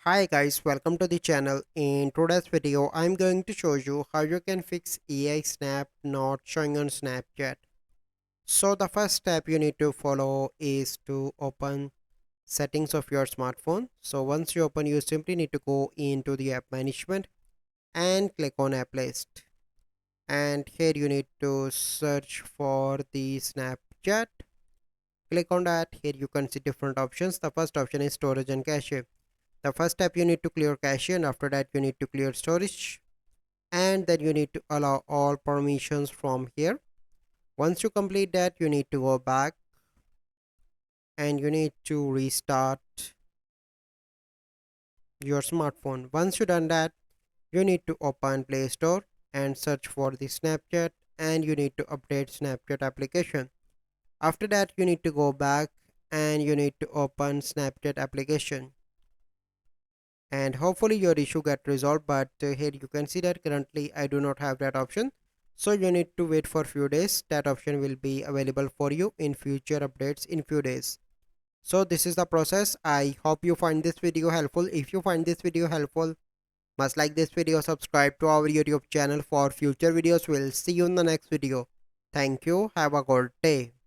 Hi guys, welcome to the channel. In today's video, I'm going to show you how you can fix AI snap not showing on Snapchat. So the first step you need to follow is to open settings of your smartphone. So once you open, you simply need to go into the app management and click on app list. And here you need to search for the Snapchat. Click on that. Here you can see different options. The first option is storage and cache. The first step you need to clear cache, and after that you need to clear storage, and then you need to allow all permissions from here. Once you complete that, you need to go back and you need to restart your smartphone. Once you done that, you need to open Play Store and search for the Snapchat, and you need to update Snapchat application. After that, you need to go back and you need to open Snapchat application, and hopefully your issue get resolved. But here you can see that currently I do not have that option, so you need to wait for few days. That option will be available for you in future updates in few days. So this is the process. I hope you find this video helpful. If you find this video helpful, must like this video, subscribe to our YouTube channel for future videos. We'll see you in the next video. Thank you, have a good day.